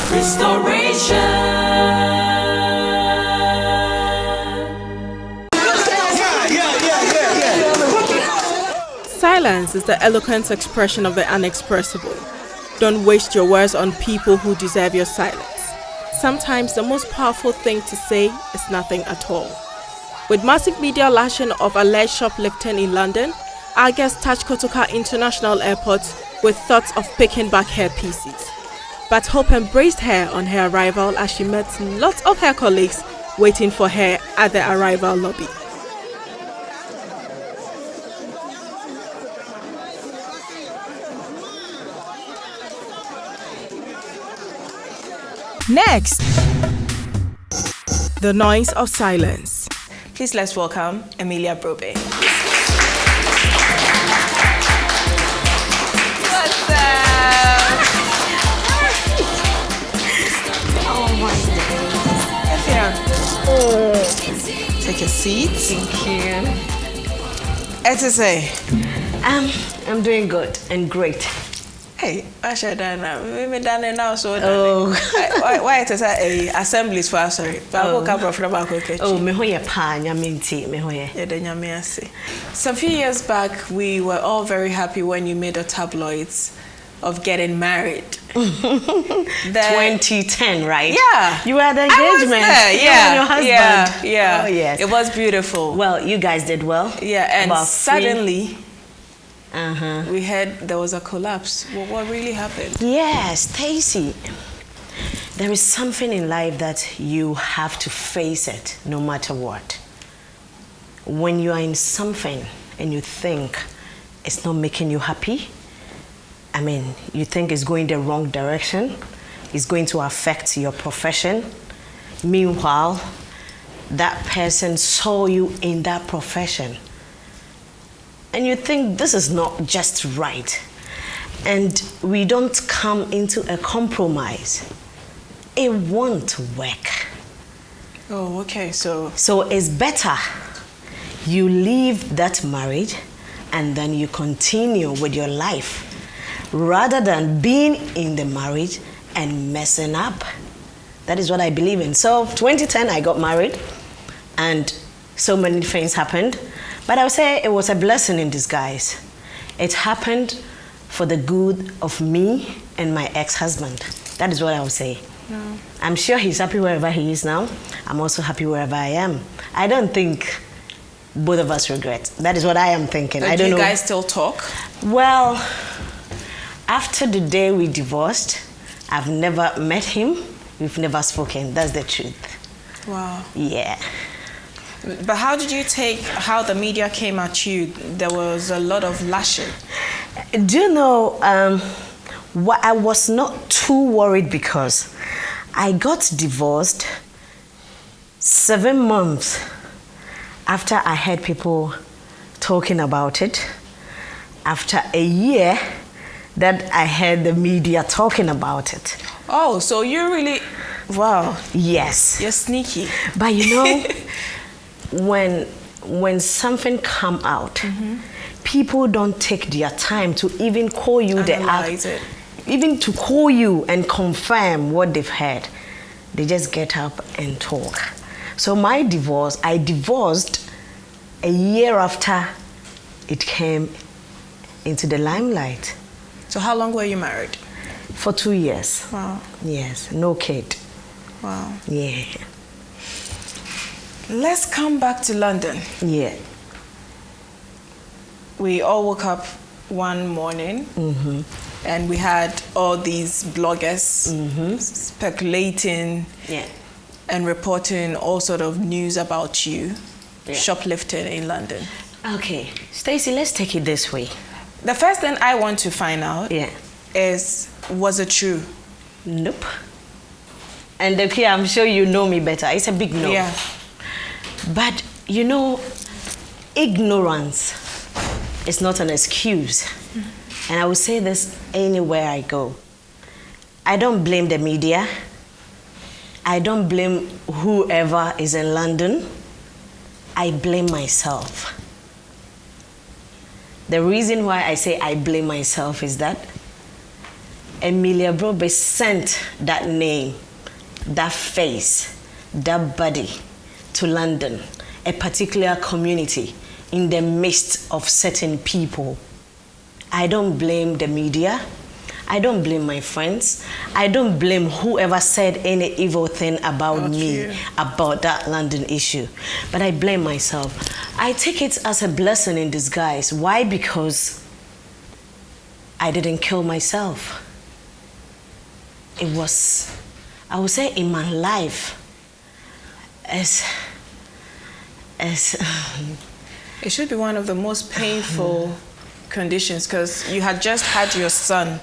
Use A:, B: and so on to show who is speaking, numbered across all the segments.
A: Silence is the eloquent expression of the inexpressible. Don't waste your words on people who deserve your silence. Sometimes the most powerful thing to say is nothing at all. With massive media lashing of alleged shoplifting in London, our guest touched Kotoka International Airport with thoughts of picking back her pieces. But hope embraced her on her arrival as she met lots of her colleagues waiting for her at the arrival lobby.
B: Next,
A: the noise of silence.
B: Please let's welcome Emelia Brobbey. What's up? Oh my goodness. Yeah. Take a seat.
C: Thank you.
B: Etise.
C: I'm doing good and great.
B: Hey, I should done now. We done now, so why it is assemblies for sorry. But I woke up from about okay.
C: Oh, me hoye pa nyamenti me hoye.
B: Yeah, the nyamiasi. Some few years back, we were all very happy when you made the tabloids of getting married.
C: 2010, right?
B: Yeah.
C: You were at the engagement.
B: Yeah.
C: You and your husband.
B: Yeah.
C: Oh, yes.
B: It was beautiful.
C: Well, you guys did well.
B: Yeah, and suddenly we heard there was a collapse. Well, what really happened?
C: Yes, Stacy. There is something in life that you have to face it no matter what. When you are in something and you think it's not making you happy, I mean, you think it's going the wrong direction, it's going to affect your profession. Meanwhile, that person saw you in that profession. And you think this is not just right. And we don't come into a compromise. It won't work.
B: Oh, okay, so
C: it's better you leave that marriage and then you continue with your life rather than being in the marriage and messing up. That is what I believe in. So 2010 I got married and so many things happened. But I would say it was a blessing in disguise. It happened for the good of me and my ex-husband. That is what I would say. No. I'm sure he's happy wherever he is now. I'm also happy wherever I am. I don't think both of us regret. That is what I am thinking. I don't know.
B: Do you guys still talk?
C: Well, after the day we divorced, I've never met him. We've never spoken. That's the truth.
B: Wow.
C: Yeah.
B: But how did you take how the media came at you? There was a lot of lashing.
C: Do you know, I was not too worried because I got divorced 7 months after I heard people talking about it. After a year that I heard the media talking about it.
B: Oh, so you really, wow.
C: Yes.
B: You're sneaky.
C: But you know, when something come out, people don't take their time to even call you even to call you and confirm what they've heard. They just get up and talk. So my divorce, I divorced a year after it came into the limelight.
B: So how long were you married?
C: For 2 years.
B: Wow.
C: Yes, no kid.
B: Wow.
C: Yeah.
B: Let's come back to London.
C: Yeah.
B: We all woke up one morning and we had all these bloggers speculating and reporting all sort of news about you shoplifting in London.
C: Okay, Stacey, let's take it this way.
B: The first thing I want to find out is, was it true?
C: Nope. And okay, I'm sure you know me better. It's a big no.
B: Yeah.
C: But, you know, ignorance is not an excuse. And I will say this anywhere I go. I don't blame the media. I don't blame whoever is in London. I blame myself. The reason why I say I blame myself is that Emelia Brobbey sent that name, that face, that body to London, a particular community in the midst of certain people. I don't blame the media. I don't blame my friends. I don't blame whoever said any evil thing about me, about that London issue. But I blame myself. I take it as a blessing in disguise. Why? Because I didn't kill myself. It was, I would say, in my life, as
B: it should be one of the most painful conditions, because you had just had your son,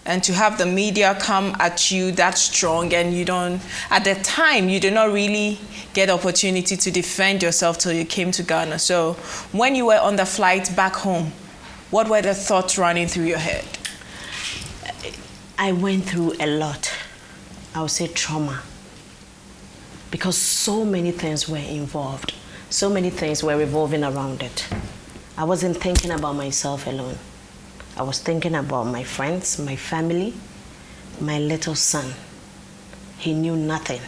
B: and to have the media come at you that strong, and you don't, at the time, you did not really get opportunity to defend yourself till you came to Ghana. So when you were on the flight back home, what were the thoughts running through your head?
C: I went through a lot. I would say trauma. Because so many things were involved. So many things were revolving around it. I wasn't thinking about myself alone. I was thinking about my friends, my family, my little son. He knew nothing.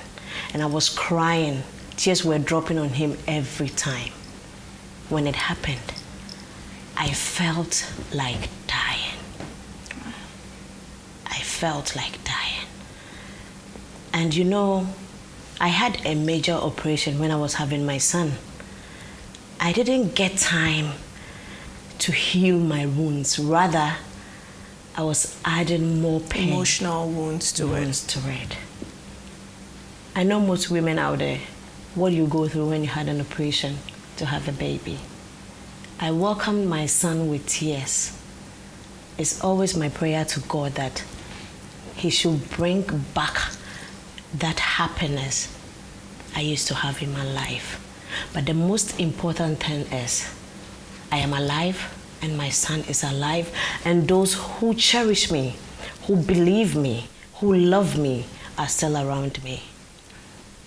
C: And I was crying. Tears were dropping on him every time. When it happened, I felt like dying. I felt like dying. And you know, I had a major operation when I was having my son. I didn't get time to heal my wounds. Rather, I was adding more pain.
B: Emotional wounds to
C: it. I know most women out there, what you go through when you had an operation to have a baby. I welcomed my son with tears. It's always my prayer to God that He should bring back that happiness I used to have in my life. But the most important thing is, I am alive and my son is alive, and those who cherish me, who believe me, who love me are still around me.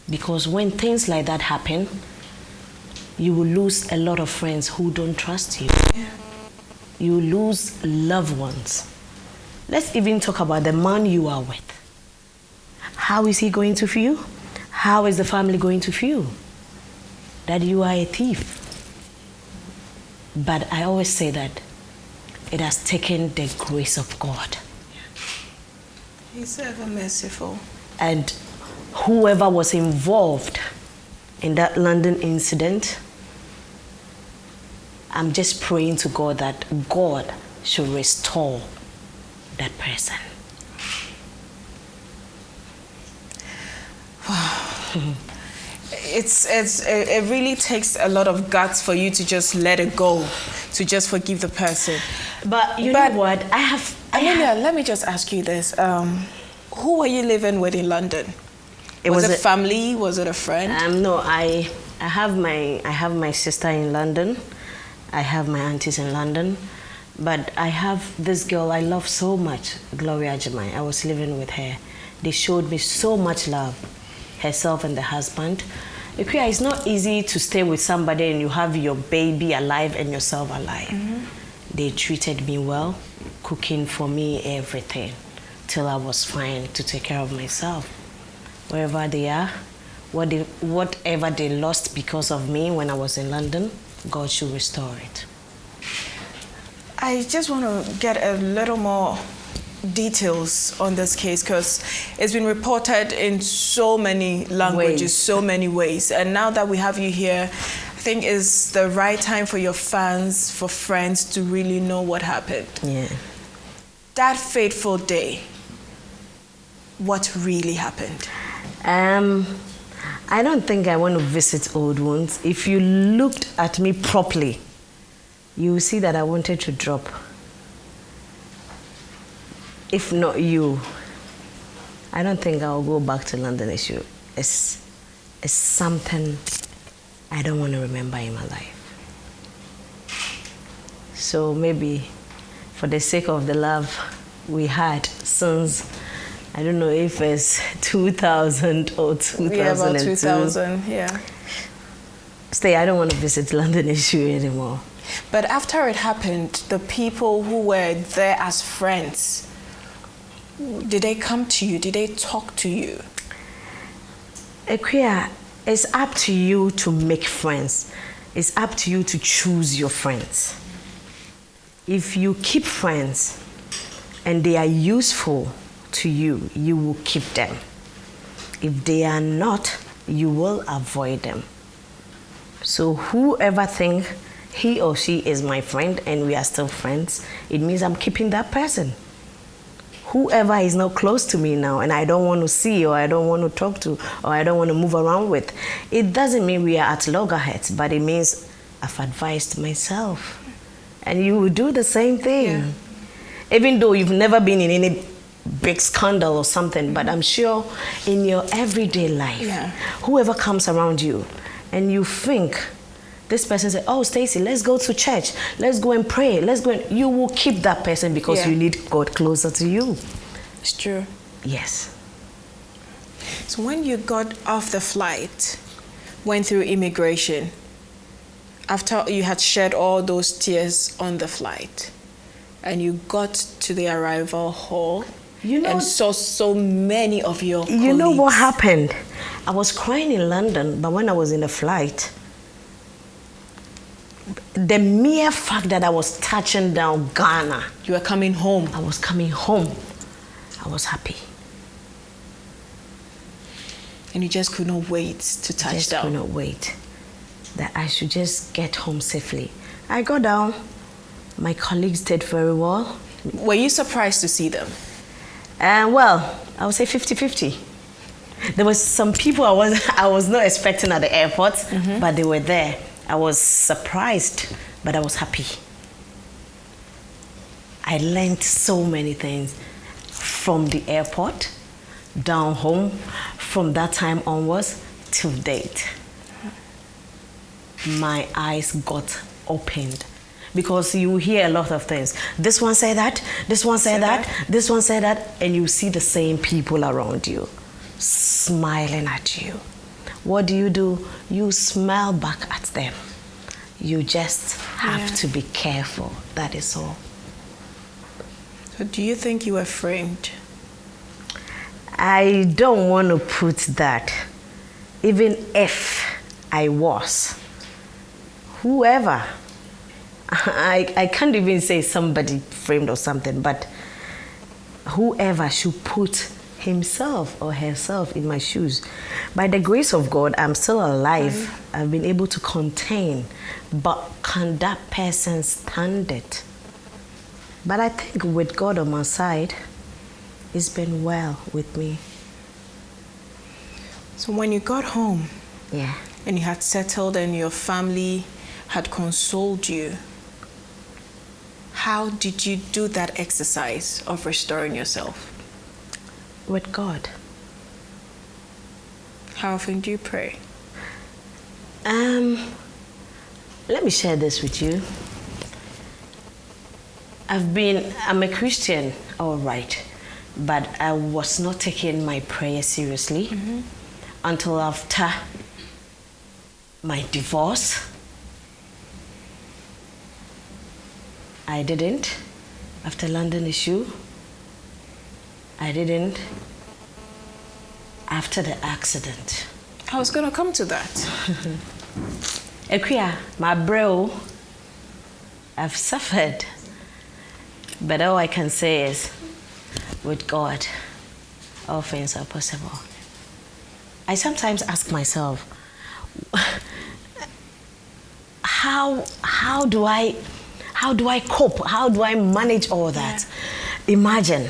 C: Because when things like that happen, you will lose a lot of friends who don't trust you.
B: Yeah.
C: You lose loved ones. Let's even talk about the man you are with. How is he going to feel? How is the family going to feel? That you are a thief. But I always say that it has taken the grace of God.
B: He's ever merciful.
C: And whoever was involved in that London incident, I'm just praying to God that God should restore that person.
B: Wow. It really takes a lot of guts for you to just let it go, to just forgive the person.
C: But you know what?
B: Emelia, let me just ask you this. Who were you living with in London? Was it family? Was it a friend?
C: No, I have my sister in London. I have my aunties in London. But I have this girl I love so much, Gloria Ajimai. I was living with her. They showed me so much love, herself and the husband. It's not easy to stay with somebody and you have your baby alive and yourself alive. Mm-hmm. They treated me well, cooking for me, everything, till I was fine to take care of myself. Wherever they are, whatever they lost because of me when I was in London, God should restore it.
B: I just want to get a little more details on this case, because it's been reported in so many languages, so many ways. And now that we have you here, I think it's the right time for your fans, for friends to really know what happened.
C: Yeah.
B: That fateful day, what really happened?
C: I don't think I want to visit old wounds. If you looked at me properly, you will see that I wanted to drop. If not you, I don't think I'll go back to London issue. It's something I don't want to remember in my life. So maybe for the sake of the love we had since, I don't know if it's 2000 or 2002.
B: Yeah, about 2000, yeah.
C: I don't want to visit London issue anymore.
B: But after it happened, the people who were there as friends, Did they come to you? Did they talk to you?
C: Equia, it's up to you to make friends. It's up to you to choose your friends. If you keep friends and they are useful to you, you will keep them. If they are not, you will avoid them. So whoever thinks he or she is my friend and we are still friends, it means I'm keeping that person. Whoever is not close to me now and I don't want to see or I don't want to talk to or I don't want to move around with, it doesn't mean we are at loggerheads, but it means I've advised myself. And you will do the same thing. Yeah. Even though you've never been in any big scandal or something, but I'm sure in your everyday life, whoever comes around you and you think, this person said, oh, Stacy, let's go to church. Let's go and pray. Let's go. You will keep that person because you need God closer to you.
B: It's true.
C: Yes.
B: So when you got off the flight, went through immigration, after you had shed all those tears on the flight, and you got to the arrival hall, and saw so many of your colleagues.
C: You know what happened? I was crying in London, but when I was in the flight, the mere fact that I was touching down Ghana.
B: You were coming home.
C: I was coming home. I was happy.
B: And you just could not wait to touch down.
C: I just could not wait. That I should just get home safely. I got down. My colleagues did very well.
B: Were you surprised to see them?
C: Well, I would say 50-50. There was some people I was not expecting at the airport, but they were there. I was surprised, but I was happy. I learned so many things from the airport, down home, from that time onwards till date. My eyes got opened because you hear a lot of things. This one said that, this one said that, this one said that, and you see the same people around you smiling at you. What do? You smile back at them. You just have to be careful. That is all.
B: So do you think you were framed?
C: I don't want to put that. Even if I was, whoever, I can't even say somebody framed or something, but whoever should put himself or herself in my shoes. By the grace of God, I'm still alive. I've been able to contain, but can that person stand it? But I think with God on my side, it's been well with me.
B: So when you got home,
C: and
B: you had settled and your family had consoled you, how did you do that exercise of restoring yourself?
C: With God.
B: How often do you pray?
C: Let me share this with you. I'm a Christian, all right, but I was not taking my prayer seriously until after my divorce. I didn't. After London issue, I didn't. After the accident.
B: I was going to come to that.
C: Equia, my bro, I've suffered. But all I can say is, with God, all things are possible. I sometimes ask myself, how do I cope? How do I manage all that? Imagine,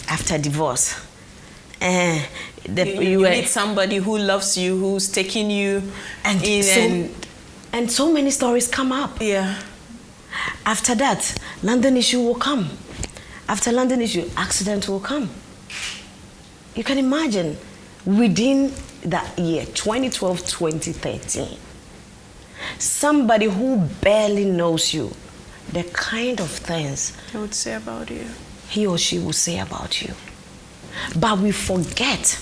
C: after divorce,
B: you need somebody who loves you, who's taking you
C: and so many stories come up.
B: Yeah.
C: After that, London issue will come. After London issue, accident will come. You can imagine, within that year, 2012, 2013, somebody who barely knows you, the kind of things
B: they would say about you,
C: he or she will say about you. But we forget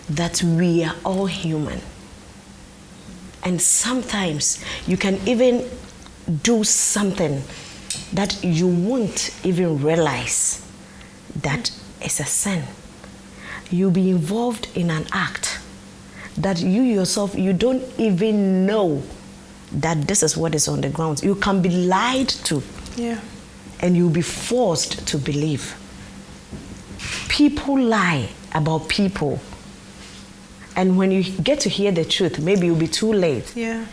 C: that we are all human. And sometimes you can even do something that you won't even realize that is a sin. You'll be involved in an act that you yourself, you don't even know that this is what is on the ground. You can be lied to.
B: Yeah.
C: And you'll be forced to believe. People lie about people. And when you get to hear the truth, maybe it'll be too late.
B: Yeah.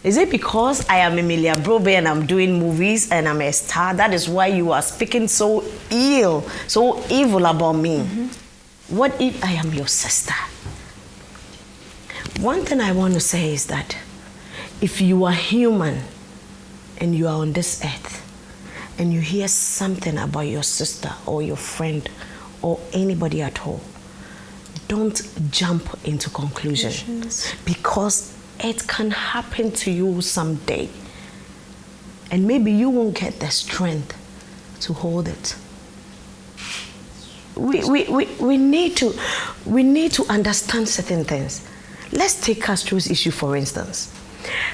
C: Is it because I am Emelia Brobbey and I'm doing movies and I'm a star? That is why you are speaking so evil about me. Mm-hmm. What if I am your sister? One thing I want to say is that if you are human and you are on this earth and you hear something about your sister or your friend or anybody at all, don't jump into conclusions because it can happen to you someday. And maybe you won't get the strength to hold it. We need to understand certain things. Let's take Castro's issue for instance.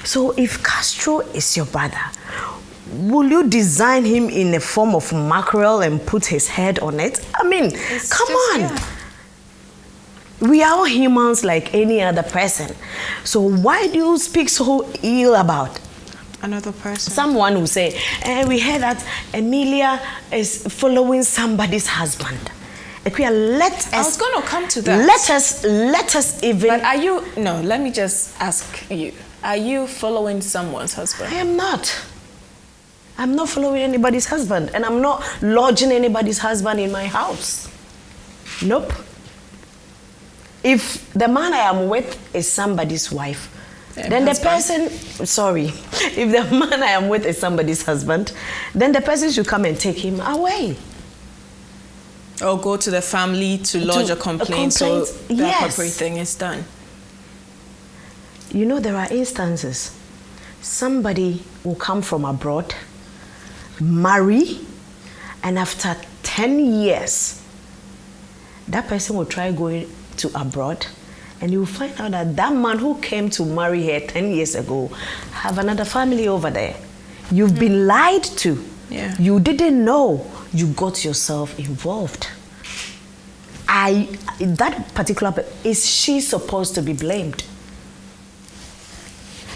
C: So if Castro is your brother, will you design him in a form of mackerel and put his head on it? I mean, come on. Yeah. We are all humans like any other person. So why do you speak so ill about
B: another person?
C: Someone will say, we heard that Emelia is following somebody's husband. I
B: was going to come to that.
C: Let us even...
B: But let me just ask you. Are you following someone's husband?
C: I am not. I'm not following anybody's husband. And I'm not lodging anybody's husband in my house. Nope. If the man I am with is somebody's wife, then the person... If the man I am with is somebody's husband, then the person should come and take him away.
B: Or go to the family to lodge a complaint so the appropriate thing is done.
C: You know, there are instances. Somebody will come from abroad, marry, and after 10 years, that person will try going to abroad, and you will find out that that man who came to marry her 10 years ago have another family over there. You've been lied to.
B: Yeah.
C: You didn't know. You got yourself involved. That particular, is she supposed to be blamed?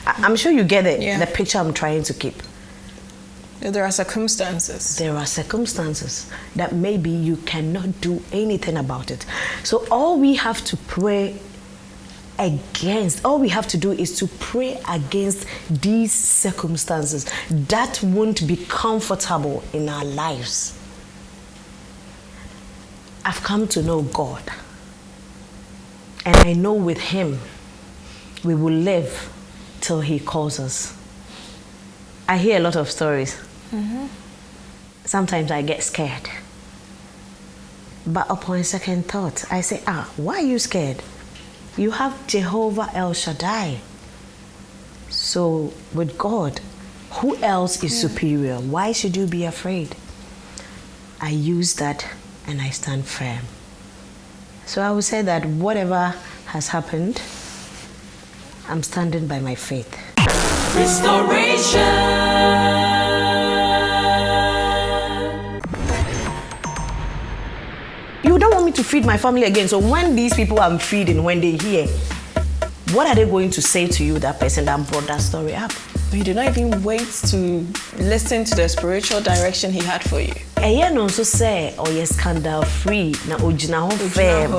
C: I'm sure you get the picture I'm trying to keep.
B: There are circumstances.
C: There are circumstances that maybe you cannot do anything about it. So all we have to pray against, all we have to do is to pray against these circumstances that won't be comfortable in our lives. I've come to know God. And I know with Him, we will live till He calls us. I hear a lot of stories. Mm-hmm. Sometimes I get scared. But upon second thought, I say, why are you scared? You have Jehovah El Shaddai. So with God, who else is superior? Why should you be afraid? I use that and I stand firm. So I would say that whatever has happened, I'm standing by my faith.
D: Restoration.
C: You don't want me to feed my family again. So when these people I'm feeding, when they hear, what are they going to say to you, that person that brought that story up?
B: You did not even wait to listen to the spiritual direction he had for you.
C: And no so say, you're scandal free. Na ojina ho firm.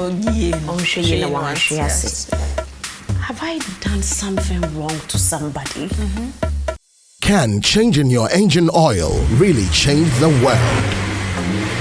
C: Have I done something wrong to somebody? Mm-hmm.
E: Can changing your engine oil really change the world?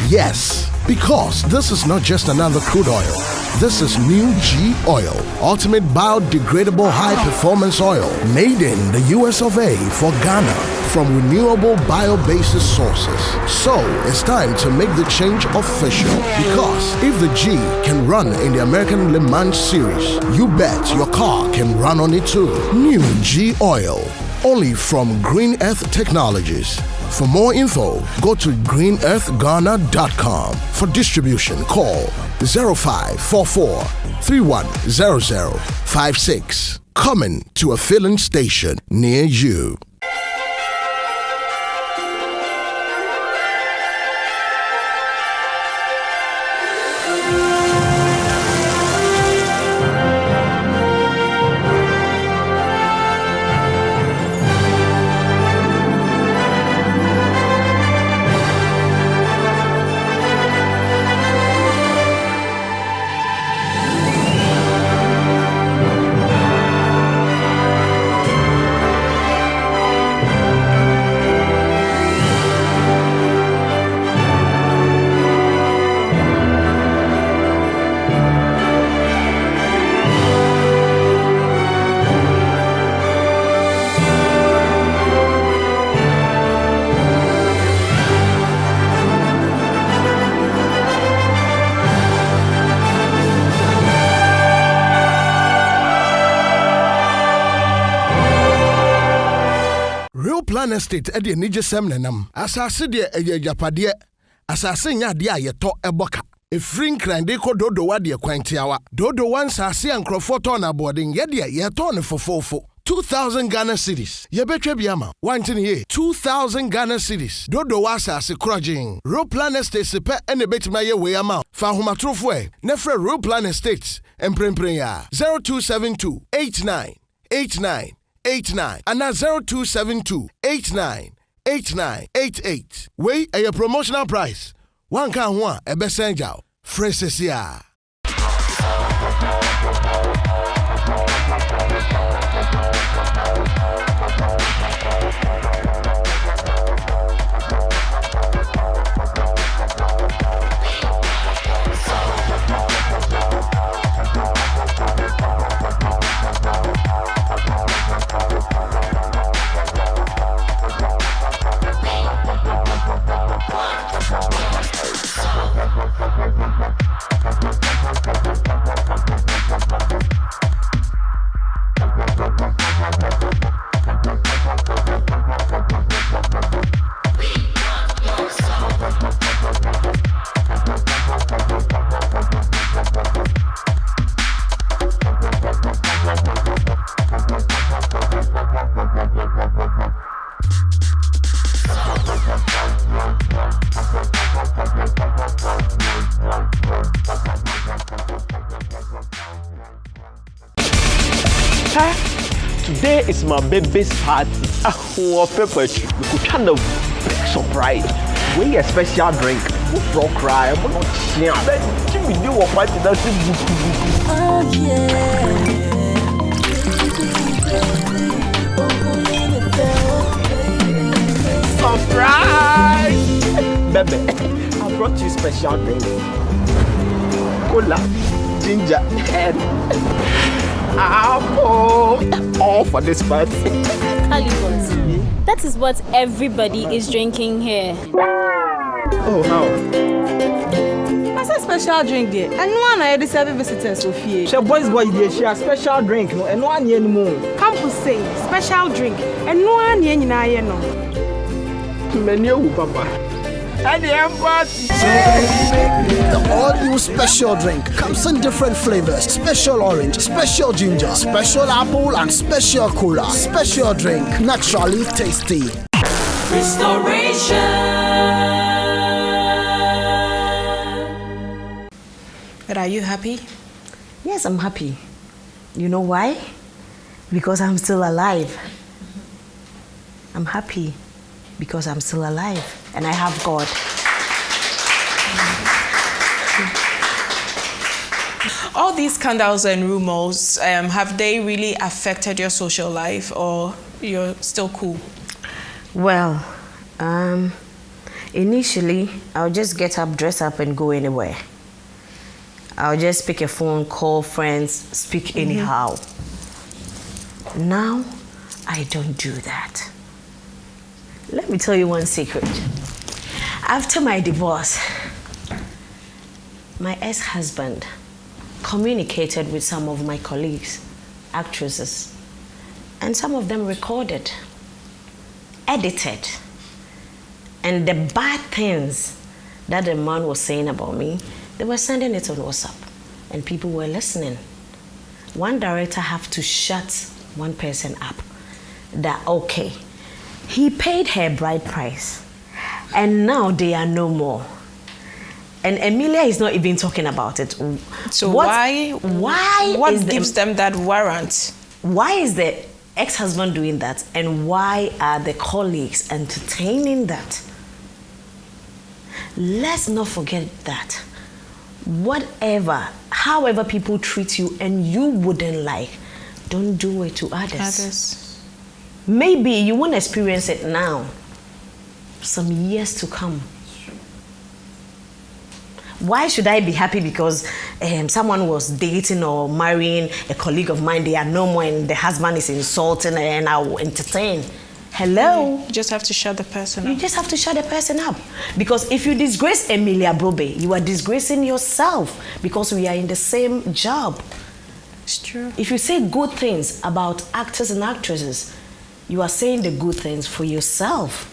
E: Yes, because this is not just another crude oil. This is new G Oil, ultimate biodegradable high-performance oil, made in the US of A for Ghana from renewable bio-based sources. So it's time to make the change official, because if the G can run in the American Le Mans Series, you bet your car can run on it too. New G Oil, only from Green Earth Technologies. For more info, go to greenearthghana.com. For distribution, call 0544 310056. Coming to a filling station near you. Plan Estate edi nije semnenam. Asase de ejapade. Asase nya de ayeto eboka. Efrin krande ko dodo wa de kwantiawa. Dodo wan sase ankrofo to na boarding ye de yeto ne fofofo. 2,000 Ghana cedis. Ye betwe biama. Wantin ye 2,000 Ghana cedis. Dodo wa asase krojin. Road Plan Estate sepe ene betima ye we ama. Fa homatrofo e. Nefre Road Plan Estate. Emprempren ya 0272 89 89 and now 0272 89 Wait, a promotional price. One can one a best angel. Fresesia.
D: Today is my baby's party. Oh, pepper, we could try the big surprise. We a special drink. We frog cry. We not share. But Jimmy do what party that's it.
F: Oh yeah.
D: Surprise! Baby, I brought you special drink. Cola, ginger, and apple. All for this party.
F: Calibos. That is what everybody is drinking here.
D: Oh, how?
G: That's a special drink there. And no one I serve visitors, Sophie.
D: She boys there. She a special drink, no, and no one anymore.
G: Campus say special drink, and no one any na no.
D: Menu, Papa. And the
H: The all-new special drink comes in different flavors. Special orange, special ginger, special apple, and special cola. Special drink, naturally tasty.
B: Restoration. But are you happy?
C: Yes, I'm happy. You know why? Because I'm still alive. I'm happy because I'm still alive and I have God.
B: All these scandals and rumors, have they really affected your social life, or you're still cool?
C: Well, initially, I'll just get up, dress up, and go anywhere. I'll just pick a phone, call friends, speak anyhow. Now, I don't do that. Let me tell you one secret. After my divorce, my ex-husband communicated with some of my colleagues, actresses, and some of them recorded, edited, and the bad things that the man was saying about me, they were sending it on WhatsApp, and people were listening. One director had to shut one person up that, okay, he paid her bride price, and now they are no more. And Emelia is not even talking about it.
B: So
C: what
B: gives them that warrant?
C: Why is the ex-husband doing that? And why are the colleagues entertaining that? Let's not forget that. However people treat you and you wouldn't like, don't do it to others. Maybe you won't experience it now. Some years to come. Why should I be happy because someone was dating or marrying a colleague of mine, they are no more and the husband is insulting and I will entertain? Hello?
B: You just have to shut the person up.
C: You just have to shut the person up. Because if you disgrace Emelia Brobbey, you are disgracing yourself because we are in the same job.
B: It's true.
C: If you say good things about actors and actresses, You are saying the good things for yourself.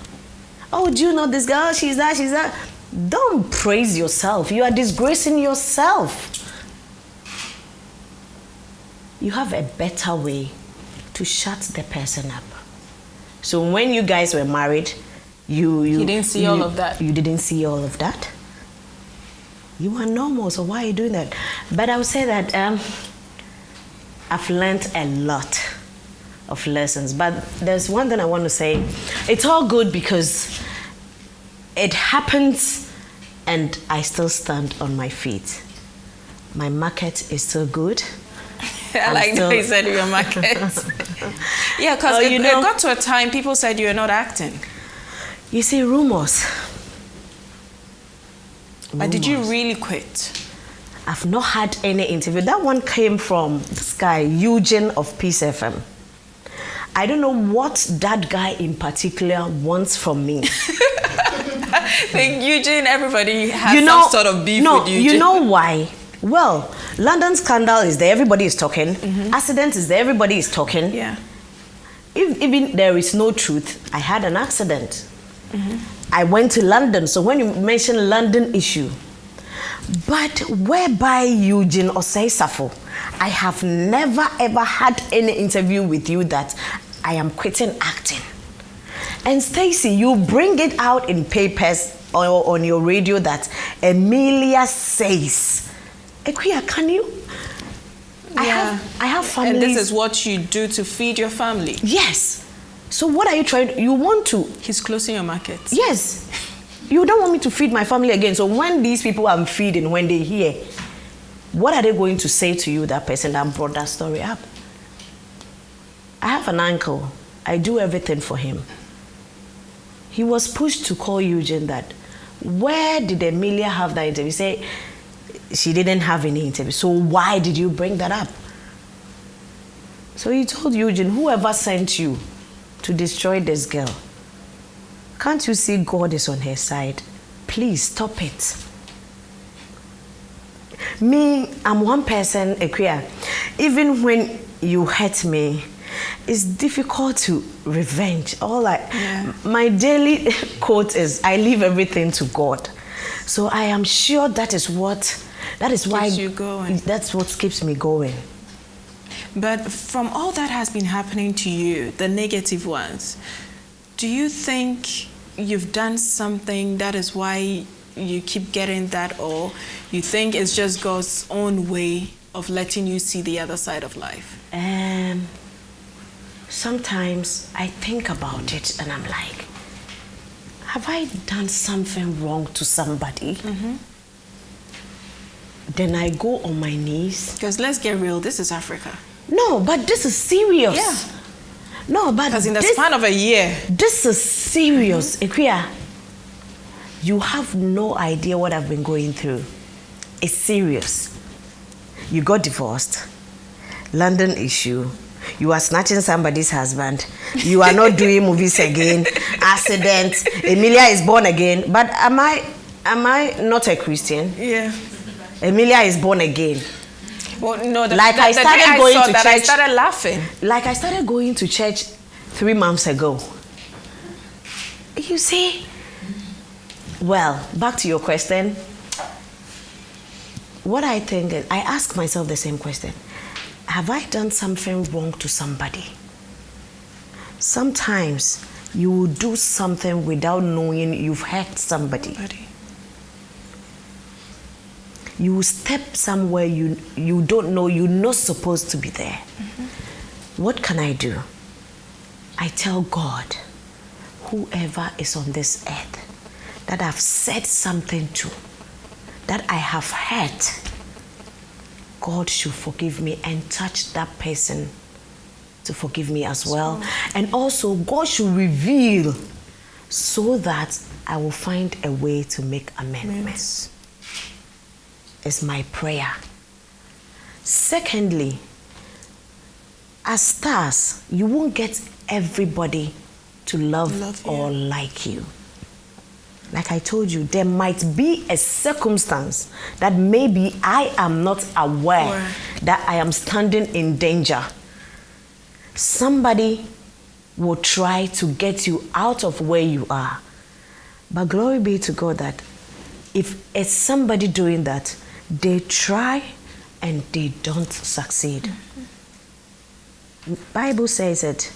C: Oh, do you know this girl? She's that, she's that. Don't praise yourself. You are disgracing yourself. You have a better way to shut the person up. So when you guys were married, you
B: didn't see all of that.
C: You didn't see all of that. You are normal, so why are you doing that? But I would say that I've learned a lot of lessons. But there's one thing I want to say. It's all good because it happens and I still stand on my feet. My market is still good.
B: I like the way you said your market. Yeah, because it got to a time people said you were not acting.
C: You see, rumors.
B: But did you really quit?
C: I've not had any interview. That one came from this guy, Eugene of Peace FM. I don't know what that guy in particular wants from me.
B: I think Eugene, everybody has some sort of beef with Eugene.
C: You know why? Well, London scandal is there, everybody is talking. Accident is there, everybody is talking.
B: Yeah.
C: If even there is no truth, I had an accident. I went to London, so when you mention London issue, but whereby Eugene Osei Safo, I have never ever had any interview with you that I am quitting acting. And Stacey, you bring it out in papers or on your radio that Emelia says. Equia, can you?
B: Yeah.
C: I have families.
B: And this is what you do to feed your family.
C: Yes. So what are you trying? You want to?
B: He's closing your market.
C: Yes. You don't want me to feed my family again. So when these people I'm feeding, when they hear, what are they going to say to you, that person that brought that story up? I have an uncle. I do everything for him. He was pushed to call Eugene that, where did Emelia have that interview? He said, she didn't have any interview. So why did you bring that up? So he told Eugene, whoever sent you to destroy this girl, can't you see God is on her side? Please stop it. Me, I'm one person, Equia. Even when you hurt me, it's difficult to revenge. My daily quote is, I leave everything to God. So I am sure that is why keeps you going. That's what keeps me going.
B: But from all that has been happening to you, the negative ones, do you think you've done something that is why you keep getting that, or you think it's just God's own way of letting you see the other side of life?
C: Sometimes I think about it and I'm like, have I done something wrong to somebody? Then I go on my knees.
B: Because let's get real, this is Africa.
C: No, but this is serious.
B: Yeah.
C: No, but
B: because in the span of a year.
C: This is serious. Equia, you have no idea what I've been going through. It's serious. You got divorced. London issue. You are snatching somebody's husband. You are not doing movies again. Accident. Emelia is born again. But am I not a Christian?
B: Yeah.
C: Emelia is born again.
B: Well, no,
C: I started
B: laughing.
C: Like I started going to church 3 months ago. You see? Well, back to your question. What I think is, I ask myself the same question. Have I done something wrong to somebody? Sometimes you will do something without knowing you've hurt somebody. You will step somewhere you don't know, you're not supposed to be there. What can I do? I tell God, whoever is on this earth that I've said something to, that I have hurt, God should forgive me and touch that person to forgive me as well. And also God should reveal so that I will find a way to make amendments. Is my prayer. Secondly, as stars, you won't get everybody to love or like you. Like I told you, there might be a circumstance that maybe I am not aware that I am standing in danger. Somebody will try to get you out of where you are. But glory be to God that if it's somebody doing that, they try and they don't succeed. Bible says it.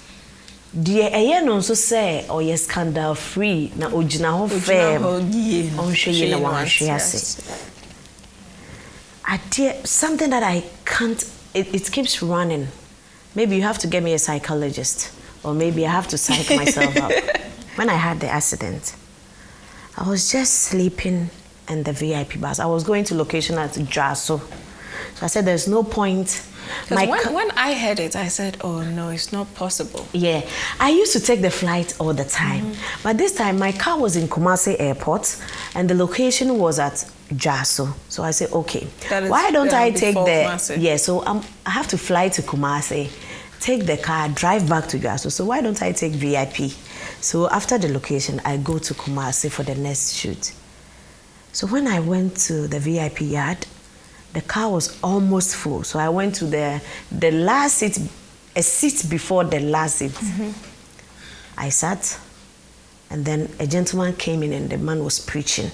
C: Deɛ ɛyɛ no nso sɛ ɔyɛ scandal free na ogyina hɔ firm ɔnhwɛ yie na wanhwɛ ase. Something that I can't, it keeps running. Maybe you have to get me a psychologist, or maybe I have to psych myself up. When I had the accident, I was just sleeping in the VIP bus. I was going to location at Jaso. So I said, there's no point.
B: When I heard it, I said, oh no, it's not possible.
C: Yeah, I used to take the flight all the time. But this time, my car was in Kumasi Airport, and the location was at Jaso. So I said, okay, why don't I take the... Yeah, so I have to fly to Kumasi, take the car, drive back to Jaso. So why don't I take VIP? So after the location, I go to Kumasi for the next shoot. So when I went to the VIP yard, the car was almost full. So I went to the last seat, a seat before the last seat. I sat, and then a gentleman came in and the man was preaching.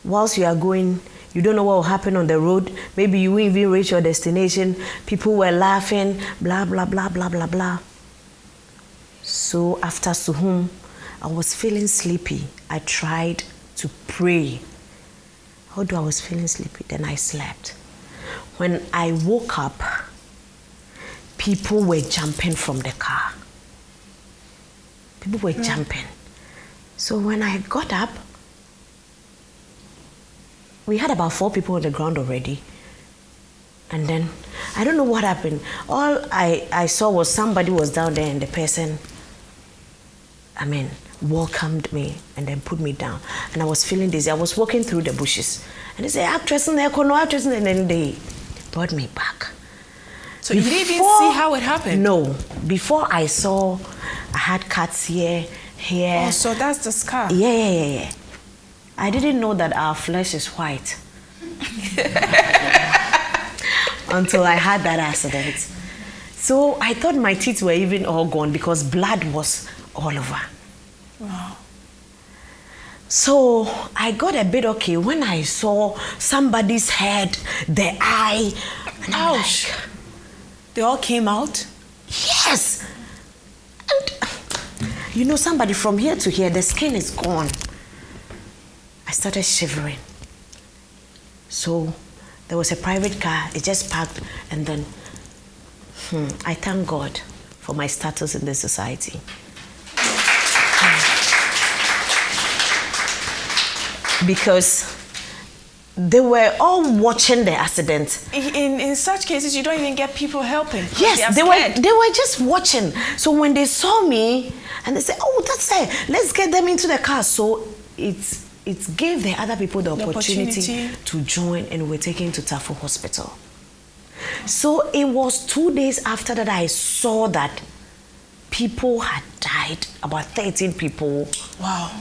C: Whilst you are going, you don't know what will happen on the road. Maybe you won't even reach your destination. People were laughing, blah, blah, blah, blah, blah, blah. So after Suhum, I was feeling sleepy. I tried to pray. Although I was feeling sleepy, then I slept. When I woke up, people were jumping from the car. People were jumping. So when I got up, we had about 4 people on the ground already. And then, I don't know what happened. All I saw was somebody was down there and the person, welcomed me and then put me down. And I was feeling dizzy. I was walking through the bushes. And they said, actress in there, actress in there. And then they brought me back.
B: So you didn't even see how it happened?
C: No. Before I saw, I had cuts here.
B: Oh, so that's the scar?
C: Yeah. I didn't know that our flesh is white. Until I had that accident. So I thought my teeth were even all gone because blood was all over.
B: Wow.
C: So I got a bit okay when I saw somebody's head, the eye.
B: Ouch. They all came out?
C: Yes. And somebody from here to here, the skin is gone. I started shivering. So there was a private car, it just parked, and then I thank God for my status in this society. Because they were all watching the accident.
B: In such cases, you don't even get people helping.
C: Yes, they were just watching. So when they saw me, and they said, oh, that's it, let's get them into the car. So it gave the other people the opportunity to join, and we're taken to Tafo Hospital. So it was 2 days after that I saw that people had died, about 13 people.
B: Wow.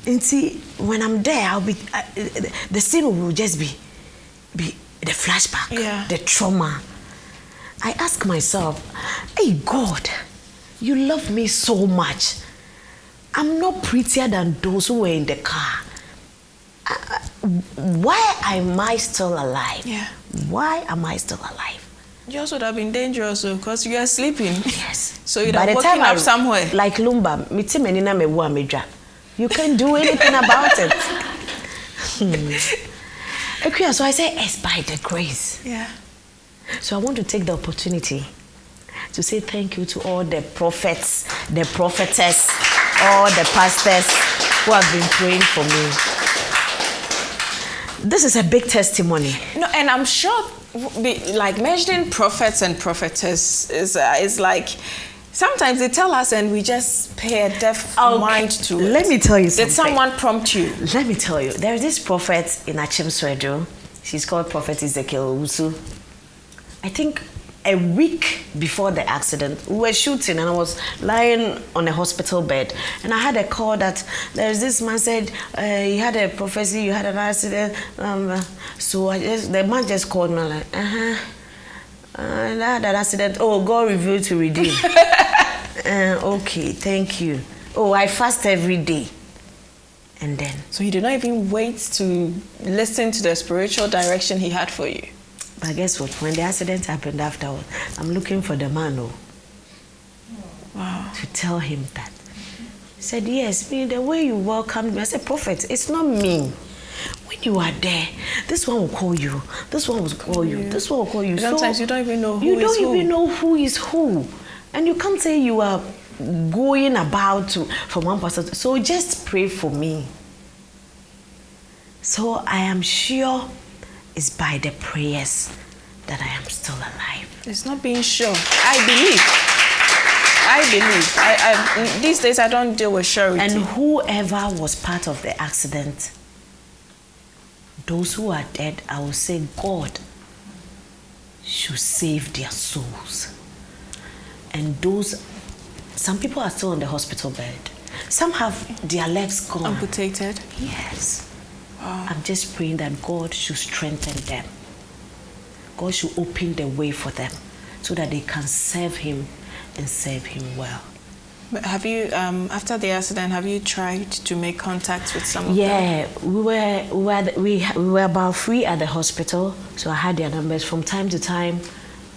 C: And see, when I'm there, I'll be the scene will just be the flashback, the trauma. I ask myself, hey God, you love me so much. I'm not prettier than those who were in the car. Why am I still alive?
B: Yeah.
C: Why am I still alive?
B: You also would have been dangerous because you are sleeping.
C: Yes.
B: So you'd have woken up somewhere.
C: Like Lumba, you can't do anything about it. Okay, so I say it's by the grace.
B: Yeah.
C: So I want to take the opportunity to say thank you to all the prophets, the prophetess, all the pastors who have been praying for me. This is a big testimony.
B: No, and I'm sure, like mentioning prophets and prophetess is like, sometimes they tell us and we just pay a deaf mind to it.
C: Let me tell you something.
B: Did someone prompt you?
C: Let me tell you. There is this prophet in Achim Swedo. She's called Prophet Ezekiel Usu. I think a week before the accident, we were shooting and I was lying on a hospital bed. And I had a call that there's this man said, he had a prophecy, you had an accident. So the man just called me like, And I had an accident. Oh, God revealed to redeem. Okay, thank you. Oh, I fast every day. And then.
B: So you did not even wait to listen to the spiritual direction he had for you?
C: But guess what? When the accident happened afterward, I'm looking for the man to tell him that. He said, yes, me, the way you welcomed me. I said, Prophet, it's not me. When you are there, this one will call you. This one will call you. This one will call you.
B: Sometimes you don't even know who
C: is who. You don't even know who is who. And you can't say you are going about from one person. So just pray for me. So I am sure it's by the prayers that I am still alive.
B: It's not being sure. I believe. These days I don't deal with surety.
C: And whoever was part of the accident, those who are dead, I will say God should save their souls. And some people are still on the hospital bed. Some have their legs gone.
B: Amputated?
C: Yes. Wow. I'm just praying that God should strengthen them. God should open the way for them so that they can serve Him and serve Him well.
B: But have you, after the accident, have you tried to make contact with some of them?
C: Yeah, we were about 3 at the hospital, so I had their numbers. From time to time,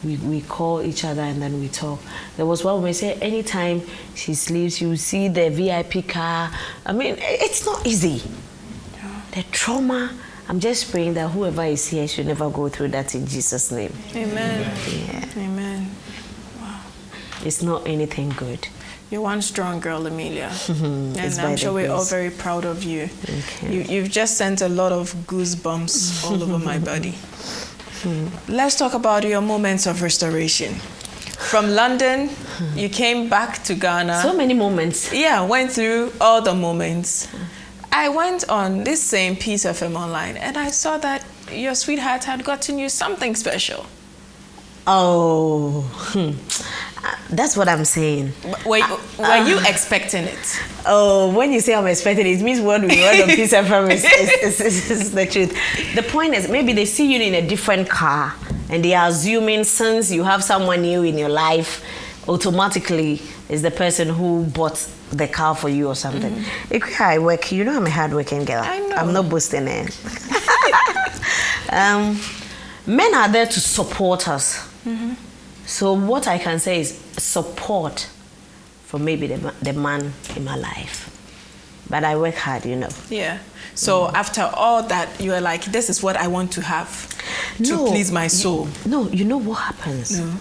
C: we call each other and then we talk. There was one woman say, anytime she sleeps, you see the VIP car. I mean, it's not easy. Yeah. The trauma, I'm just praying that whoever is here should never go through that in Jesus' name.
B: Amen.
C: Yeah.
B: Amen. Wow.
C: It's not anything good.
B: You're one strong girl, Emelia. And I'm sure we're all very proud of you. Okay. You've just sent a lot of goosebumps all over my body. Let's talk about your moments of restoration. From London, you came back to Ghana.
C: So many moments.
B: Yeah, went through all the moments. I went on this same Peace FM online and I saw that your sweetheart had gotten you something special.
C: Oh, that's what I'm saying.
B: Were you expecting it?
C: Oh, when you say I'm expecting it, it means what we heard on Peace FM is the truth. The point is, maybe they see you in a different car and they are assuming since you have someone new in your life, automatically is the person who bought the car for you or something. Mm-hmm. I work, you know I'm a hardworking girl.
B: I know.
C: I'm not boasting it. Men are there to support us. Mm-hmm. So what I can say is support for maybe the man in my life. But I work hard, you know.
B: Yeah. So after all that, you are like, this is what I want to have to please my soul.
C: No, you know what happens? No.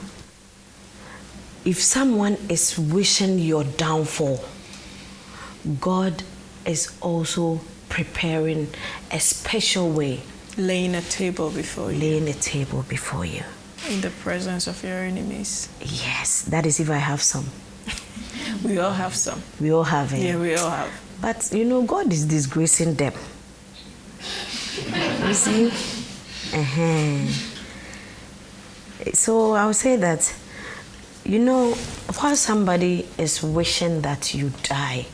C: If someone is wishing your downfall, God is also preparing a special way.
B: Laying a table before you.
C: Laying a table before you.
B: In the presence of your enemies.
C: Yes, that is if I have some.
B: We all have some.
C: We all have it.
B: Yeah, we all have.
C: But, you know, God is disgracing them. You see? So I would say that, you know, while somebody is wishing that you die,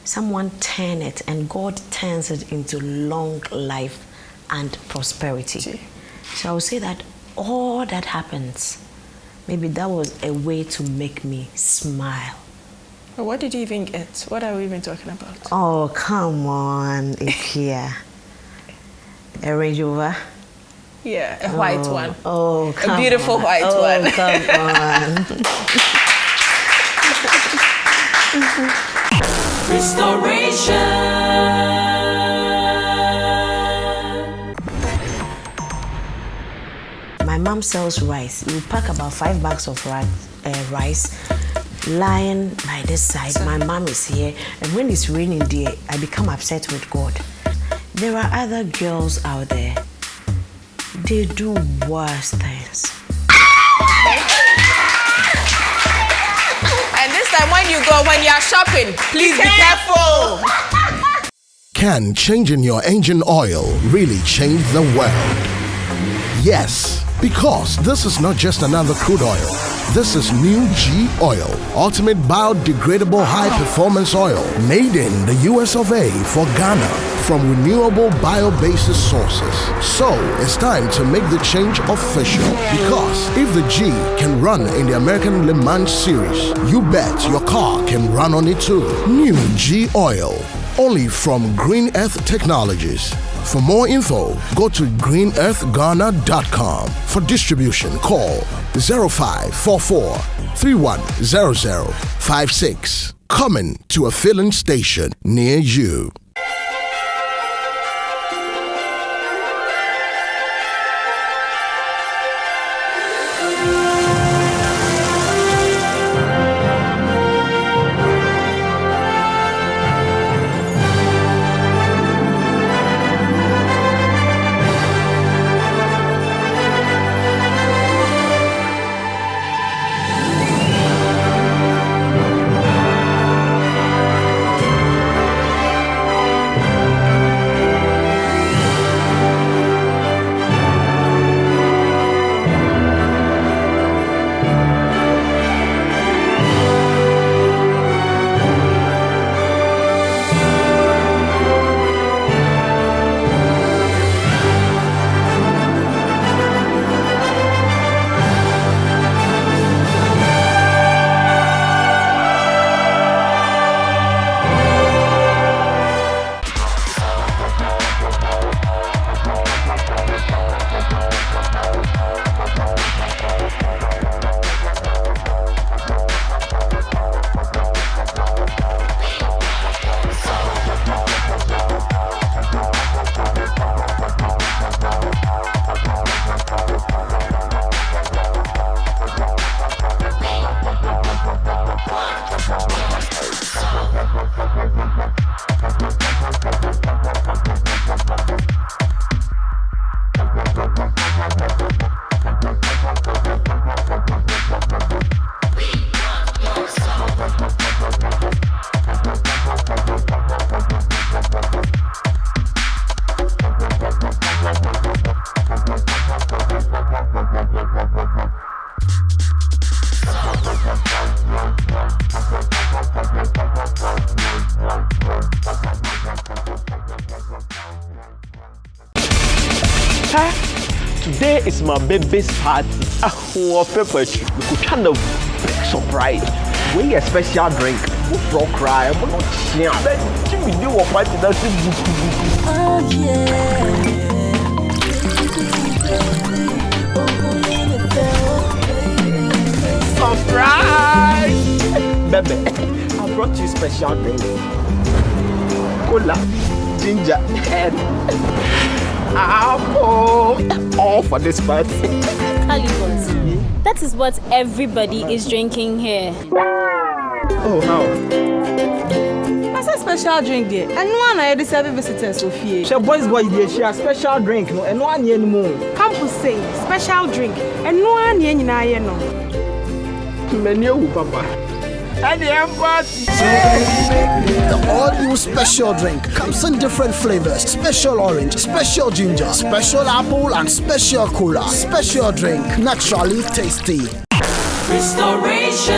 C: someone turn it and God turns it into long life and prosperity.
B: Gee.
C: So I would say that all that happens, maybe that was a way to make me smile.
B: But what did you even get? What are we even talking about?
C: Oh, come on, Ikea. A Range Rover?
B: Yeah, a white one.
C: Oh, come on.
B: A beautiful white one.
C: Oh, come
I: on. Restoration.
C: My mom sells rice. You pack about 5 bags of rice, lying by this side. My mom is here, and when it's raining there, I become upset with God. There are other girls out there. They do worse things.
B: And this time when you are shopping, please be careful.
E: Can changing your engine oil really change the world? Yes, Because this is not just another crude oil. This is new G Oil, ultimate biodegradable high-performance oil, made in the US of A for Ghana from renewable bio-based sources. So it's time to make the change official. Because if the G can run in the American Le Mans series, you bet your car can run on it too. New G Oil, only from Green Earth Technologies. For more info, go to greenearthghana.com. For distribution, call 0544 310056. Coming to a filling station near you.
D: Today is my baby's party. Oh, pepper, we could try the big surprise. We a special drink. We frog cry. We not share. Jimmy, you want party that's it.
I: Oh yeah.
D: Surprise! Baby, I brought you special drink. Cola, ginger, and apple. All for this party.
F: Calibos. That is what everybody is drinking here.
D: Oh, how?
G: That's a special drink there. And no one I deserve visitors, Sophia.
H: She boys there, she a special drink, no, and no one anymore.
G: Campus say special drink, and no one here no.
D: Menu, Papa. And the
H: The all-new special drink comes in different flavors. Special orange, special ginger, special apple, and special cola. Special drink, naturally tasty.
I: Restoration.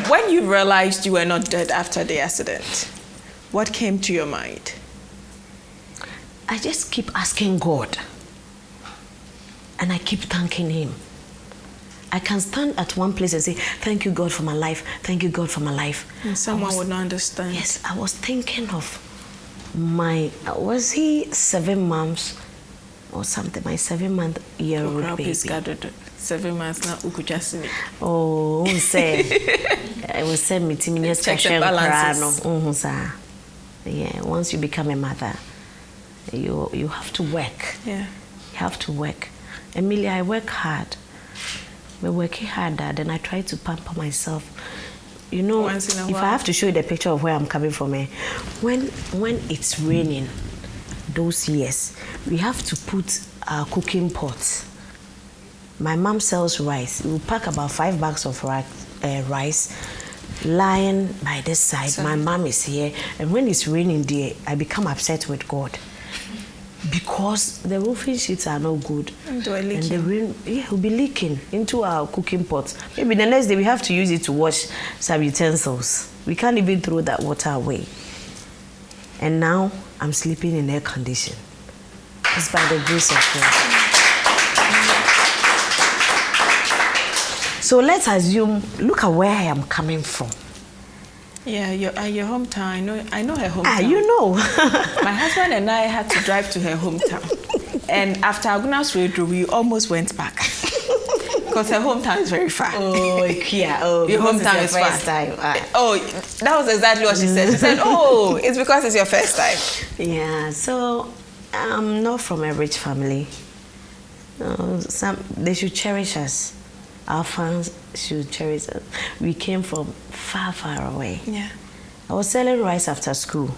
B: When you realized you were not dead after the accident, what came to your mind?
C: I just keep asking God. And I keep thanking him. I can stand at one place and say, thank you, God, for my life. Thank you, God, for my life.
B: And someone would not understand.
C: Yes, I was thinking of was he 7 months or something? My 7-month-year-old baby.
B: 7 months now, ukujasini.
C: Oh, say. I was saying, me
B: check the balances.
C: Yeah, once you become a mother, you have to work.
B: Yeah.
C: You have to work. Emelia, I work hard. We're working harder, then I try to pamper myself. You know, if I have to show you the picture of where I'm coming from, when it's raining, those years, we have to put our cooking pots. My mom sells rice. We pack about 5 bags of rice, lying by this side. My mom is here, and when it's raining there, I become upset with God. because the roofing sheets are not good.
B: And
C: the rain will be leaking into our cooking pot. Maybe the next day we have to use it to wash some utensils. We can't even throw that water away. And now I'm sleeping in air condition. It's by the grace of God. So let's assume, look at where I am coming from.
B: Yeah, your hometown. I know her hometown.
C: You know.
B: My husband and I had to drive to her hometown. And after Agunas Road, we almost went back. Because her hometown is very far.
C: Oh, yeah. Oh,
B: your hometown is far. Oh, that was exactly what she said. She said, oh, it's because it's your first time.
C: Yeah, so I'm not from a rich family. They should cherish us. Our fans should cherish us. We came from far, far away.
B: Yeah.
C: I was selling rice after school.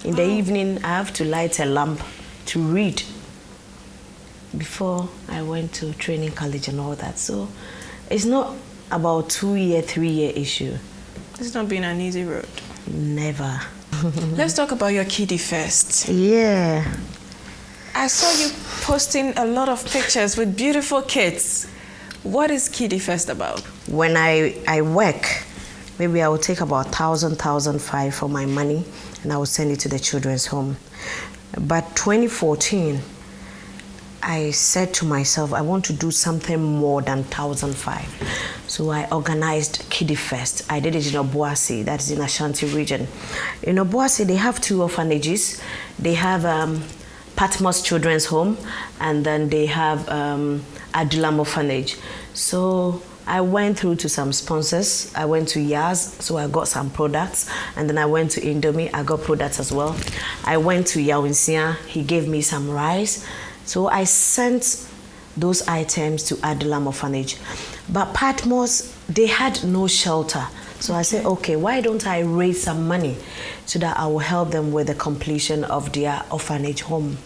C: In the evening, I have to light a lamp to read before I went to training college and all that. So it's not about 2-year, 3-year issue.
B: It's not been an easy road.
C: Never.
B: Let's talk about your kiddie fest.
C: Yeah.
B: I saw you posting a lot of pictures with beautiful kids. What is Kiddie Fest about?
C: When I work, maybe I will take about 1,000, 1,500 for my money and I will send it to the children's home. But 2014, I said to myself, I want to do something more than 1,500. So I organized Kiddie Fest. I did it in Obuasi, that's in Ashanti region. In Obuasi, they have 2 orphanages. They have Patmos Children's Home, and then they have Adulam Orphanage. So I went through to some sponsors. I went to Yaz, so I got some products. And then I went to Indomie, I got products as well. I went to Yawinsia, he gave me some rice. So I sent those items to Adulam Orphanage. But Patmos, they had no shelter. So I said, okay, why don't I raise some money so that I will help them with the completion of their orphanage home.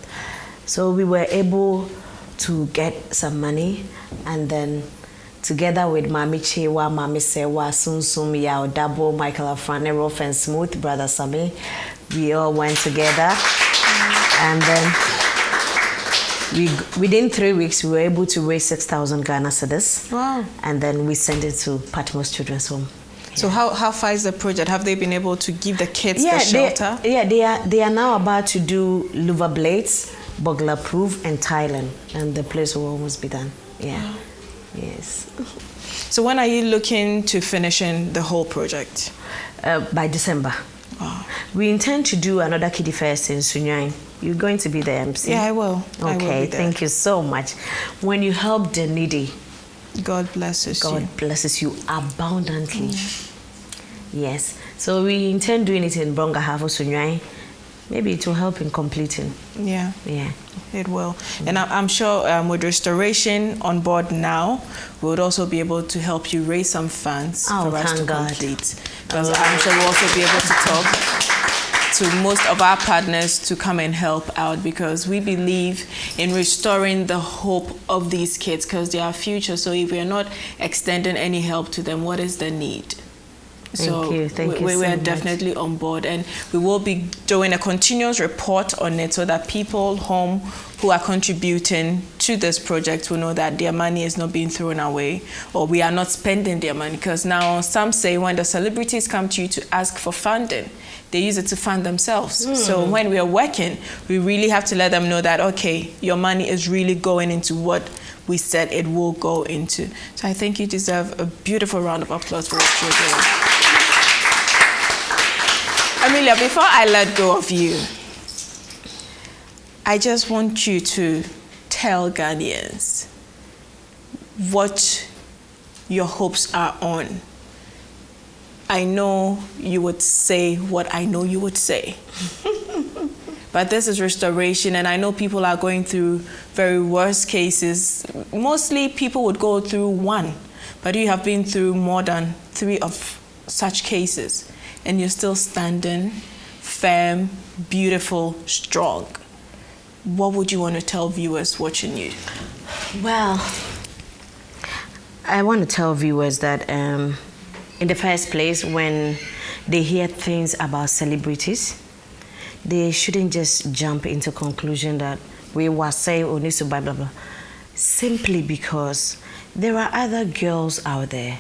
C: So we were able to get some money, and then together with Mami Chewa, Mami Sewa, Sunsum, Yao, Dabo, Michael Afrane, Rough and Smooth, Brother Sami, we all went together. And then within 3 weeks, we were able to raise 6,000 Ghana cedis.
B: Wow.
C: And then we sent it to Patmos Children's Home.
B: So how far is the project? Have they been able to give the kids the shelter?
C: They are now about to do louver blades, burglar proof, and tiling, and the place will almost be done. Yeah. Wow. Yes.
B: So when are you looking to finishing the whole project?
C: By December.
B: Wow.
C: We intend to do another Kiddie Fest in Sunyani. You're going to be the MC?
B: Yeah, I will.
C: Okay, thank you so much. When you help the needy,
B: God blesses you.
C: God blesses you abundantly. Yes. So we intend doing it in Bronga Havo Sunyai. Maybe it will help in completing.
B: Yeah.
C: Yeah.
B: It will. And I'm sure with restoration on board now, we would also be able to help you raise some funds for us to complete. Because I'm sure we'll also be able to talk to most of our partners to come and help out, because we believe in restoring the hope of these kids, because they are future. So if we're not extending any help to them, what is the need?
C: Thank you so
B: we are
C: much.
B: definitely on board, and we will be doing a continuous report on it so that people home who are contributing to this project will know that their money is not being thrown away, or we are not spending their money. Because now some say when the celebrities come to you to ask for funding, they use it to fund themselves. So when we are working, we really have to let them know that, okay, your money is really going into what we said it will go into. So I think you deserve a beautiful round of applause for what you're doing. Emelia, before I let go of you, I just want you to tell Ghanaians what your hopes are on. I know you would say what I know you would say. But this is restoration, and I know people are going through very worst cases. Mostly people would go through one, but you have been through more than 3 of such cases, and you're still standing firm, beautiful, strong. What would you want to tell viewers watching you?
C: Well, I want to tell viewers that in the first place, when they hear things about celebrities, they shouldn't just jump into conclusion that we were saying Onisu blah blah blah, simply because there are other girls out there.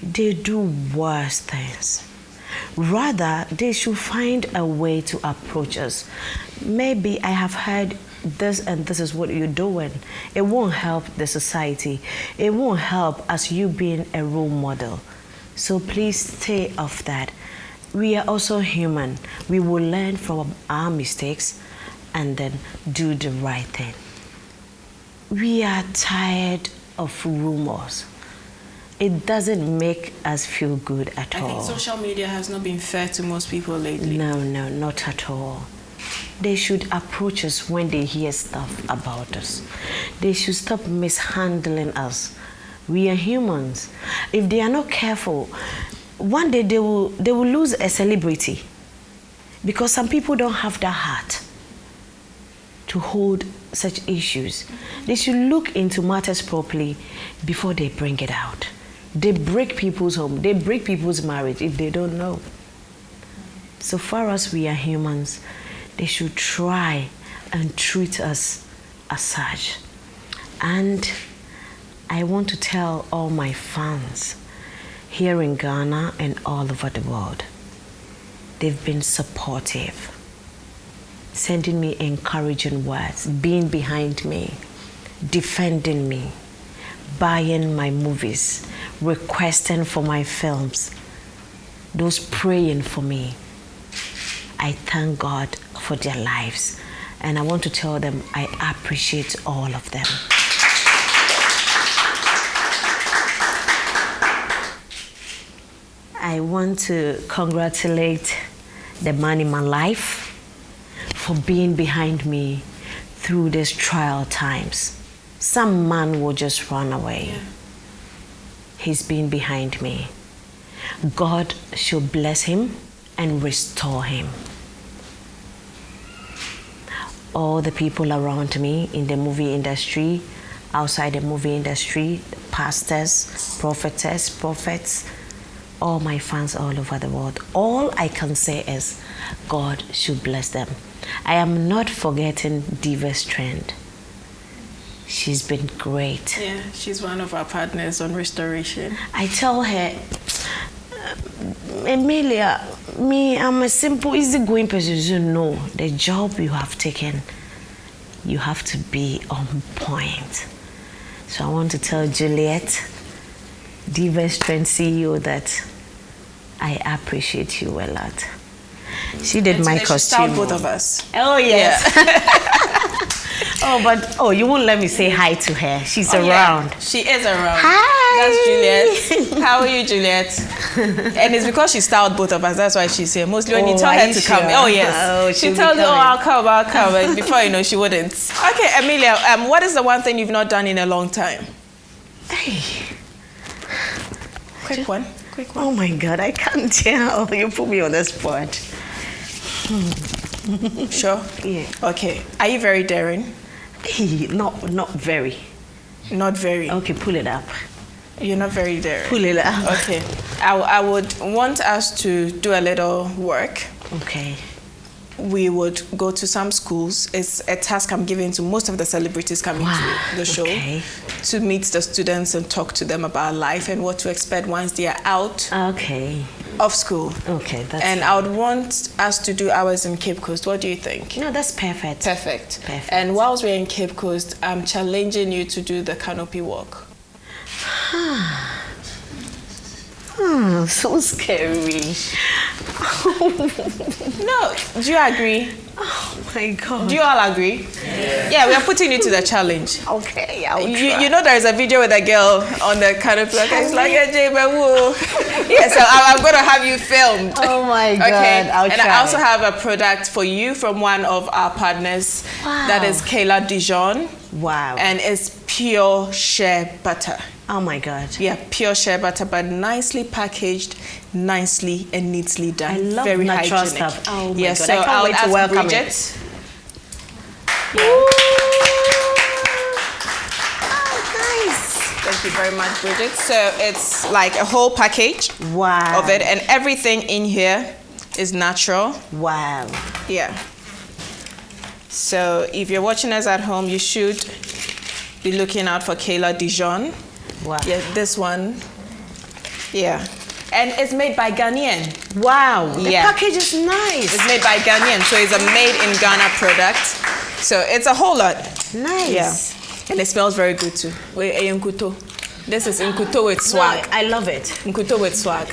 C: They do worse things. Rather, they should find a way to approach us. Maybe I have heard this and this is what you're doing. It won't help the society. It won't help as you being a role model. So please stay off that. We are also human. We will learn from our mistakes and then do the right thing. We are tired of rumors. It doesn't make us feel good at all.
B: I think social media has not been fair to most people lately.
C: No, not at all. They should approach us when they hear stuff about us. They should stop mishandling us. We are humans. If they are not careful, one day they will lose a celebrity, because some people don't have that heart to hold such issues. They should look into matters properly before they bring it out. They break people's home, they break people's marriage if they don't know. So far as we are humans, they should try and treat us as such. And I want to tell all my fans here in Ghana and all over the world, they've been supportive, sending me encouraging words, being behind me, defending me, buying my movies, requesting for my films, those praying for me. I thank God for their lives, and I want to tell them I appreciate all of them. I want to congratulate the man in my life for being behind me through these trial times. Some man will just run away. Yeah. He's been behind me. God should bless him and restore him. All the people around me in the movie industry, outside the movie industry, pastors, prophetess, prophets, all my fans all over the world, all I can say is God should bless them. I am not forgetting Diva's Trend. She's been great.
B: Yeah, she's one of our partners on Restoration.
C: I tell her, Emelia, I'm a simple, easygoing person. No, the job you have taken, you have to be on point. So I want to tell Juliet, Diva's Trend CEO, that I appreciate you a lot. She did my costume.
B: Both of us.
C: Oh yes. Yeah. You won't let me say hi to her. She's around.
B: Yeah. She is around.
C: Hi.
B: That's Juliet. How are you, Juliet? And it's because she styled both of us. That's why she's here. Mostly when you tell her to come. Oh yes.
C: Oh,
B: she tells you, I'll come. And before you know, she wouldn't. Okay, Emelia. What is the one thing you've not done in a long time?
C: Hey.
B: Quick one.
C: Oh my God, I can't tell. You put me on the spot.
B: Sure?
C: Yeah.
B: Okay. Are you very daring?
C: Not very.
B: Not very.
C: Okay, pull it up.
B: You're not very daring.
C: Pull it up.
B: Okay. I would want us to do a little work.
C: Okay.
B: We would go to some schools. It's a task I'm giving to most of the celebrities coming to the show, to meet the students and talk to them about life and what to expect once they are out of school.
C: Okay, that's
B: and I would want us to do ours in Cape Coast. What do you think?
C: No, that's perfect.
B: Perfect. And whilst we're in Cape Coast, I'm challenging you to do the canopy walk.
C: So scary.
B: No, do you agree?
C: Oh my God.
B: Do you all agree? Yeah, we are putting you to the challenge.
C: Okay, I'll try.
B: You know there is a video with a girl on the canopy. It's like a yeah, so I'm going to have you filmed.
C: Oh my God,
B: okay.
C: I'll try.
B: And I also have a product for you from one of our partners.
C: Wow.
B: That is Kayla Dijon.
C: Wow.
B: And it's pure shea butter.
C: Oh my God.
B: Yeah, pure shea butter, but nicely packaged, nicely and neatly done.
C: I love
B: very
C: natural
B: hygienic.
C: stuff. Oh my
B: yeah,
C: God.
B: so
C: I can't wait to welcome
B: Bridget.
C: Yeah. Oh, nice.
B: Thank you very much, Bridget. So it's like a whole package of it, and everything in here is natural.
C: Wow.
B: Yeah. So if you're watching us at home, you should be looking out for Kayla Dijon.
C: Wow.
B: Yeah, this one. Yeah. And it's made by Ghanaian.
C: Wow. The
B: Yeah.
C: package is nice.
B: It's made by Ghanaian, so it's a made in Ghana product. So it's a whole lot.
C: Nice.
B: Yeah. And it smells very good too. Nkuto. This is Nkuto with swag.
C: No, I love it.
B: Nkuto with swag.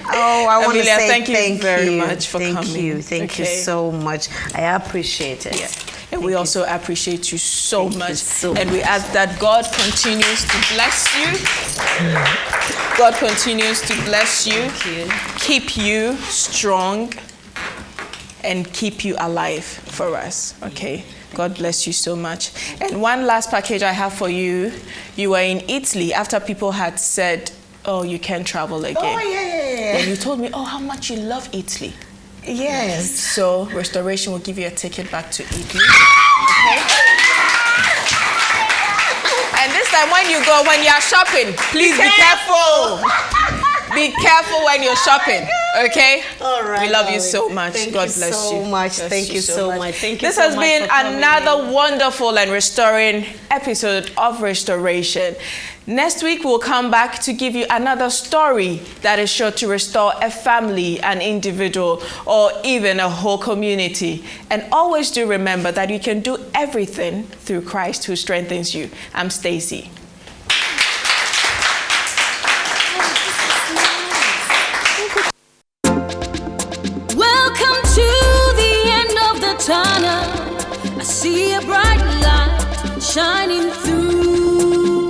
C: Oh, I want to
B: Emelia,
C: say
B: thank you very much for
C: coming.
B: coming.
C: Thank you so much. I appreciate it.
B: Yeah. And we also appreciate you so much.
C: so
B: and we ask that God continues to bless you. God continues to bless you. Keep you strong and keep you alive for us. Okay. God bless you so much. And one last package I have for you. You were in Italy after people had said, oh, you can't travel again.
C: Oh, yeah.
B: And you told me, oh, how much you love Italy.
C: Yes.
B: So Restoration will give you a ticket back to Italy. Okay? And this time when you go, when you're shopping, please be careful. Be careful when you're shopping. Okay?
C: All right.
B: We love you so much.
C: Thank
B: God
C: you
B: bless
C: so
B: you.
C: much. Thank you so much. Thank you
B: This
C: so
B: has
C: much
B: been
C: for coming
B: another
C: in.
B: wonderful and restoring episode of Restoration. Next week, we'll come back to give you another story that is sure to restore a family, an individual, or even a whole community. And always do remember that you can do everything through Christ who strengthens you. I'm Stacy.
I: Welcome to the end of the tunnel. I see a bright light shining through,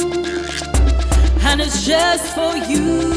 I: and it's just for you.